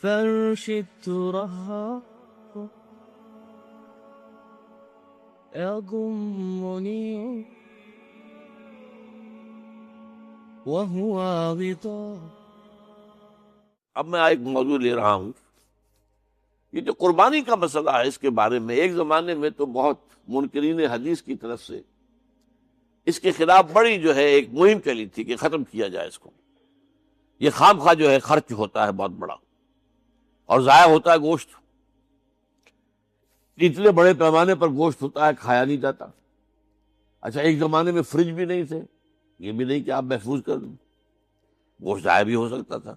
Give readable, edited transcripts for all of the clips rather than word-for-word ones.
فارشدت رها يضمني وهو غطاء. اب میں ایک موضوع لے رہا ہوں، یہ جو قربانی کا مسئلہ ہے، اس کے بارے میں ایک زمانے میں تو بہت منکرین حدیث کی طرف سے اس کے خلاف بڑی جو ہے ایک مہم چلی تھی کہ ختم کیا جائے اس کو، یہ خام خواہ جو ہے خرچ ہوتا ہے بہت بڑا اور ضائع ہوتا ہے گوشت، اتنے بڑے پیمانے پر گوشت ہوتا ہے کھایا نہیں جاتا. اچھا ایک زمانے میں فریج بھی نہیں تھے، یہ بھی نہیں کہ آپ محفوظ کر دیں، گوشت ضائع بھی ہو سکتا تھا،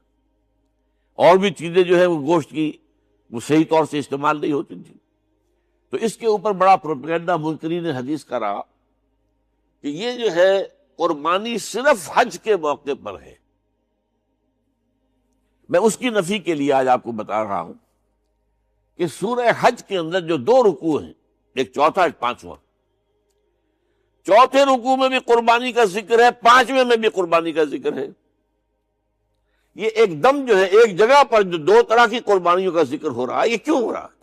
اور بھی چیزیں جو ہے وہ گوشت کی وہ صحیح طور سے استعمال نہیں ہوتی تھی. تو اس کے اوپر بڑا پروپیگنڈا منکرین حدیث کا رہا کہ یہ جو ہے قربانی صرف حج کے موقع پر ہے. میں اس کی نفی کے لیے آج آپ کو بتا رہا ہوں کہ سورہ حج کے اندر جو دو رکوع ہیں، ایک چوتھا ایک پانچواں، چوتھے رکوع میں بھی قربانی کا ذکر ہے، پانچویں میں بھی قربانی کا ذکر ہے. یہ ایک دم جو ہے ایک جگہ پر جو دو طرح کی قربانیوں کا ذکر ہو رہا ہے، یہ کیوں ہو رہا ہے؟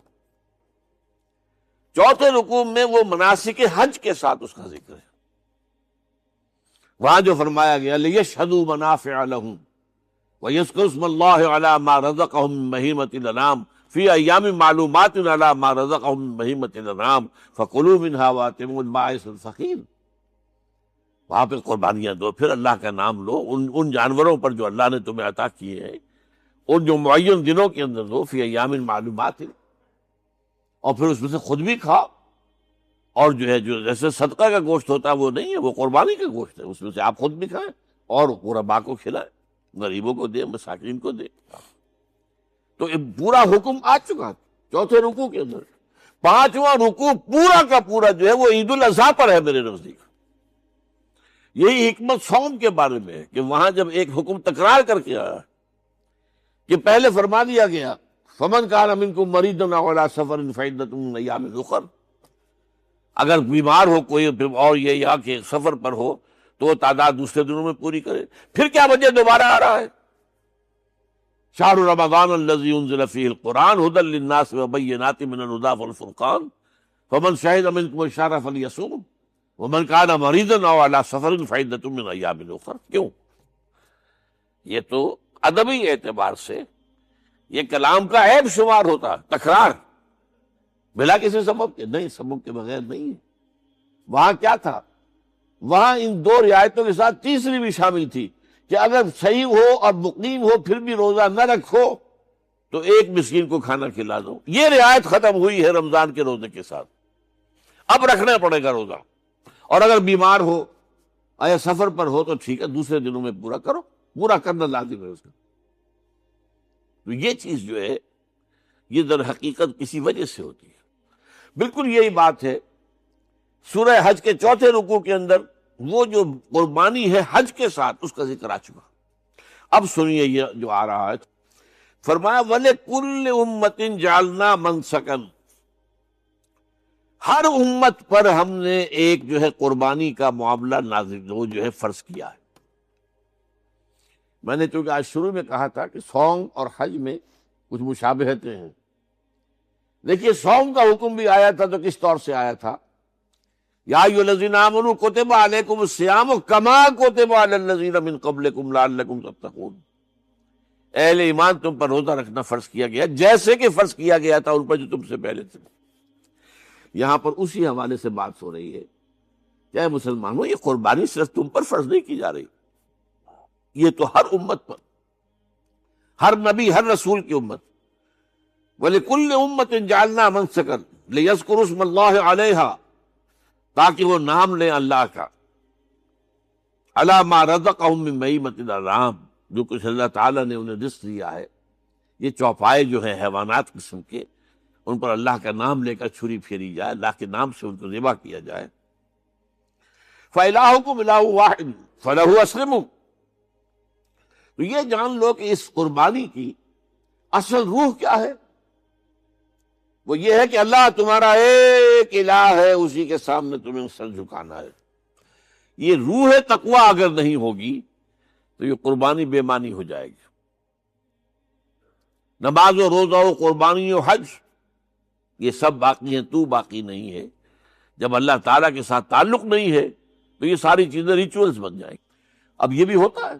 چوتھے رکوع میں وہ مناسک حج کے ساتھ اس کا ذکر ہے، وہاں جو فرمایا گیا لِيَشْهَدُوا مَنَافِعَ لَهُمْ وَيَذْكُرُوا اسْمَ اللَّهِ عَلَىٰ مَا رَزَقَهُم مِّن بَهِيمَةِ الْأَنْعَامِ فِي أَيَّامٍ مَّعْلُومَاتٍ عَلَىٰ مَا رَزَقَهُم مِّن بَهِيمَةِ الْأَنْعَامِ فَكُلُوا مِنْهَا وَأَطْعِمُوا الْبَائِسَ الْفَقِيرَ. وہاں پہ قربانیاں دو، پھر اللہ کا نام لو، ان جانوروں پر جو اللہ نے تمہیں عطا کیے ہیں ان جو معین دنوں کے اندر دو، فی ایام معلومات، اور پھر اس میں سے خود بھی کھاؤ، اور جو ہے جو جیسے صدقہ کا گوشت ہوتا ہے وہ نہیں ہے، وہ قربانی کا گوشت ہے، اس میں سے آپ خود بھی کھائیں اور غرباء کو کھلائیں، غریبوں کو دیں، مساکین کو دیں. تو یہ پورا حکم آ چکا چوتھے رکوع کے اندر. پانچواں رکوع پورا کا پورا جو ہے وہ عید الاضحیٰ پر ہے میرے نزدیک. یہی حکمت صوم کے بارے میں ہے کہ وہاں جب ایک حکم تکرار کر کے آیا کہ پہلے فرما دیا گیا فمن کان منکم مریضا او علی سفر فعدۃ من ایام اخر، اگر بیمار ہو کوئی اور یہ یا کہ سفر پر ہو تو وہ تعداد دوسرے دنوں میں پوری کرے. پھر کیا وجہ دوبارہ آ رہا ہے؟ شہر رمضان الذی انزل فیہ القرآن ھدی للناس وبینات من الھدی والفرقان فمن شہد منکم الشہر فلیصوم ومن کان مریضا او علی سفر فعدۃ من ایام اخر. کیوں؟ یہ تو ادبی اعتبار سے یہ کلام کا عیب شمار ہوتا، تکرار بلا کسی سبب کے، نہیں سبب کے بغیر نہیں ہے. وہاں کیا تھا؟ وہاں ان دو رعایتوں کے ساتھ تیسری بھی شامل تھی کہ اگر صحیح ہو اور مقیم ہو پھر بھی روزہ نہ رکھو تو ایک مسکین کو کھانا کھلا دو. یہ رعایت ختم ہوئی ہے رمضان کے روزے کے ساتھ، اب رکھنا پڑے گا روزہ. اور اگر بیمار ہو یا سفر پر ہو تو ٹھیک ہے، دوسرے دنوں میں پورا کرو، پورا کرنا لازم ہے اس کا. تو یہ چیز جو ہے یہ در حقیقت کسی وجہ سے ہوتی ہے. بالکل یہی بات ہے سورہ حج کے چوتھے رکوع کے اندر وہ جو قربانی ہے حج کے ساتھ اس کا ذکر آ چکا. اب سنیے یہ جو آ رہا ہے، فرمایا وَلِكُلِّ أُمَّةٍ جَعَلْنَا مَنْسَكًا، ہر امت پر ہم نے ایک جو ہے قربانی کا معاملہ نازل وہ جو ہے فرض کیا ہے. میں نے چونکہ آج شروع میں کہا تھا کہ صوم اور حج میں کچھ مشابہتیں ہیں. دیکھیے صوم کا حکم بھی آیا تھا تو کس طور سے آیا تھا؟ یا ایھا الذین آمنوا کتب علیکم الصیام کما کتب علی الذین من قبلکم لعلکم تتقون. اہل ایمان تم پر روزہ رکھنا فرض کیا گیا جیسے کہ فرض کیا گیا تھا ان پر جو تم سے پہلے تھے. یہاں پر اسی حوالے سے بات ہو رہی ہے کہ اے مسلمانوں یہ قربانی صرف تم پر فرض نہیں کی جا رہی، یہ تو ہر امت پر، ہر نبی ہر رسول کی امت. وَلِكُلِّ أُمَّةٍ جَعَلْنَا مَنْسَكًا لِيَذْكُرُوا اسْمَ اللَّهِ عَلَيْهَا، تاکہ وہ نام لیں اللہ کا، عَلَىٰ مَا رَزَقَهُم مِّن بَهِیمَةِ الْأَنْعَامِ، جو کچھ اللہ تعالیٰ نے انہیں رزق دیا ہے. یہ چوپائے جو ہیں حیوانات قسم کے، ان پر اللہ کا نام لے کر چھری پھیری جائے، اللہ کے نام سے ان کو ذبح کیا جائے. فَإِلَٰهُكُمْ إِلَٰهٌ وَاحِدٌ فَلَهُ أَسْلِمُوا. تو یہ جان لو کہ اس قربانی کی اصل روح کیا ہے؟ وہ یہ ہے کہ اللہ تمہارا ایک الہ ہے، اسی کے سامنے تمہیں سر جھکانا ہے. یہ روح تقویٰ اگر نہیں ہوگی تو یہ قربانی بے معنی ہو جائے گی. نماز و روزہ و قربانی و حج یہ سب باقی ہیں، تو باقی نہیں ہے۔ جب اللہ تعالیٰ کے ساتھ تعلق نہیں ہے تو یہ ساری چیزیں ریچولز بن جائیں گی۔ اب یہ بھی ہوتا ہے،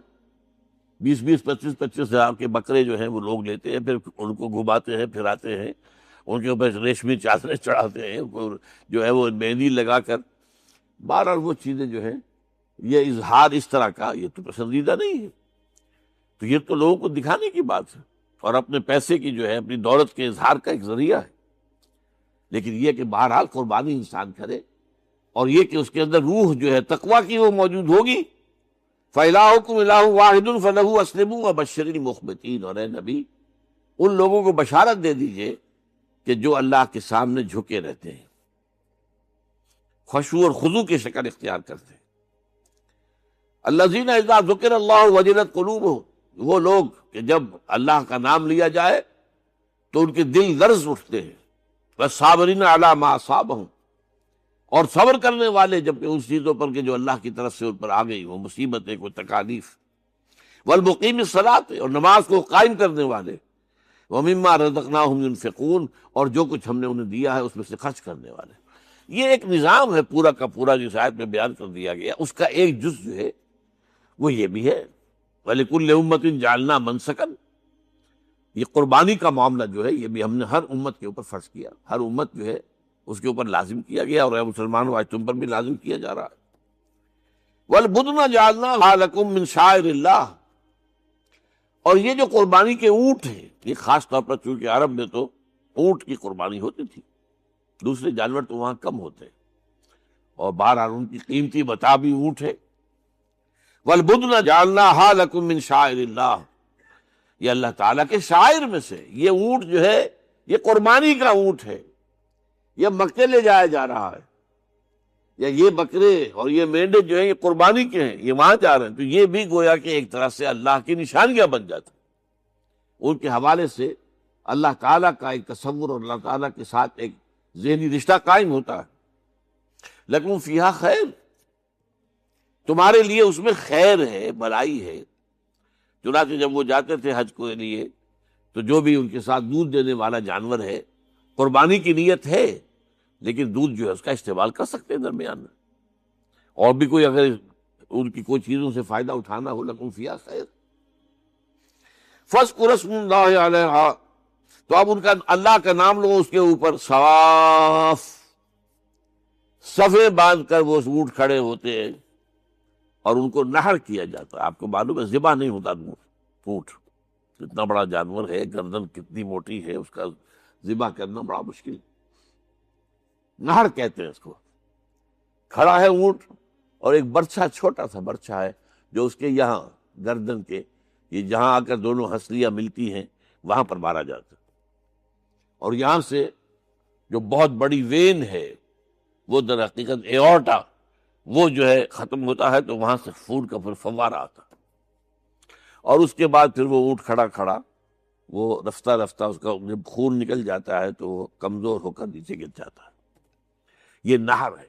20 25 ہزار کے بکرے جو ہیں وہ لوگ لیتے ہیں، پھر ان کو گھماتے ہیں، پھراتے ہیں، ان کے اوپر ریشمی چادریں چڑھاتے ہیں، ان کو جو ہے وہ مہندی لگا کر، بہرحال وہ چیزیں جو ہیں یہ اظہار اس طرح کا یہ تو پسندیدہ نہیں ہے۔ تو یہ تو لوگوں کو دکھانے کی بات ہے اور اپنے پیسے کی جو ہے اپنی دولت کے اظہار کا ایک ذریعہ ہے، لیکن یہ کہ بہرحال قربانی انسان کرے اور یہ کہ اس کے اندر روح جو ہے تقویٰ کی وہ موجود ہوگی۔ فَإِلَٰهُكُمْ إِلَٰهٌ وَاحِدٌ فَلَهُ أَسْلِمُوا وَبَشِّرِ الْمُخْبِتِينَ، اور اے نبی ان لوگوں کو بشارت دے دیجئے کہ جو اللہ کے سامنے جھکے رہتے ہیں، خشوع اور خضوع کی شکل اختیار کرتے ہیں۔ الَّذِينَ إِذَا ذُكِرَ اللَّهُ وَجِلَتْ قُلُوبُهُمْ، وہ لوگ کہ جب اللہ کا نام لیا جائے تو ان کے دل لرز اٹھتے ہیں۔ وَالصَّابِرِينَ عَلَىٰ مَا أَصَابَهُمْ، اور صبر کرنے والے جبکہ اس چیزوں پر کہ جو اللہ کی طرف سے ان پر آ گئی، وہ مصیبتیں، کوئی تکالیف۔ والمقیم الصلاۃ، اور نماز کو قائم کرنے والے۔ ومما رزقناہم ينفقون، اور جو کچھ ہم نے انہیں دیا ہے اس میں سے خرچ کرنے والے۔ یہ ایک نظام ہے پورا کا پورا جس آیت میں بیان کر دیا گیا، اس کا ایک جز جو ہے وہ یہ بھی ہے وَلِكُلِّ أُمَّةٍ جَعَلْنَا مَنسَكًا، یہ قربانی کا معاملہ جو ہے یہ بھی ہم نے ہر امت کے اوپر فرض کیا، ہر امت جو ہے اس کے اوپر لازم کیا گیا، اور اے مسلمانوں آج تم پر بھی لازم کیا جا رہا ہے۔ وَالْبُدْنَ جَعَلْنَاهَا لَكُم مِّن شَعَائِرِ اللَّهِ، اور یہ جو قربانی کے اونٹ ہیں، یہ خاص طور پر چونکہ عرب میں تو اونٹ کی قربانی ہوتی تھی، دوسرے جانور تو وہاں کم ہوتے ہیں، اور بہرحال ان کی قیمتی متاع بھی اونٹ ہے۔ وَالْبُدْنَ جَعَلْنَاهَا لَكُم مِّن شَعَائِرِ اللَّهِ، یہ اللہ تعالیٰ کے شعائر میں سے یہ اونٹ جو ہے یہ قربانی کا اونٹ ہے، یہ مکے لے جایا جا رہا ہے، یا یہ بکرے اور یہ مینڈے جو ہیں یہ قربانی کے ہیں، یہ وہاں جا رہے ہیں، تو یہ بھی گویا کہ ایک طرح سے اللہ کی نشانیاں بن جاتی ہیں۔ ان کے حوالے سے اللہ تعالیٰ کا ایک تصور اور اللہ تعالیٰ کے ساتھ ایک ذہنی رشتہ قائم ہوتا ہے۔ لیکن فیہا خیر، تمہارے لیے اس میں خیر ہے، بھلائی ہے۔ چنانچہ جب وہ جاتے تھے حج کے لیے تو جو بھی ان کے ساتھ دودھ دینے والا جانور ہے، قربانی کی نیت ہے لیکن دودھ جو ہے اس کا استعمال کر سکتے ہیں درمیان میں، اور بھی کوئی اگر ان کی کوئی چیزوں سے فائدہ اٹھانا ہو، لکم فیہا خیر۔ فاذکروا اسم اللہ علیہا، تو اب ان کا اللہ کا نام لو اس کے اوپر، صواف، صفیں باندھ کر وہ اونٹ کھڑے ہوتے ہیں اور ان کو نحر کیا جاتا ہے۔ آپ کو معلوم ہے ذبح نہیں ہوتا اونٹ، اتنا بڑا جانور ہے، گردن کتنی موٹی ہے، اس کا ذبح کرنا بڑا مشکل، نہر کہتے ہیں اس کو۔ کھڑا ہے اونٹ اور ایک برچھا، چھوٹا سا برچھا ہے جو اس کے یہاں گردن کے یہ جہاں آ کر دونوں ہنسلیاں ملتی ہیں وہاں پر مارا جاتا ہے، اور یہاں سے جو بہت بڑی وین ہے وہ در حقیقت ایورٹا، وہ جو ہے ختم ہوتا ہے، تو وہاں سے خون کا پھر فوارہ آتا ہے، اور اس کے بعد پھر وہ اونٹ کھڑا کھڑا وہ رفتہ رفتہ اس کا جب خون نکل جاتا ہے تو وہ کمزور ہو کر نیچے گر جاتا ہے۔ یہ نہر ہے۔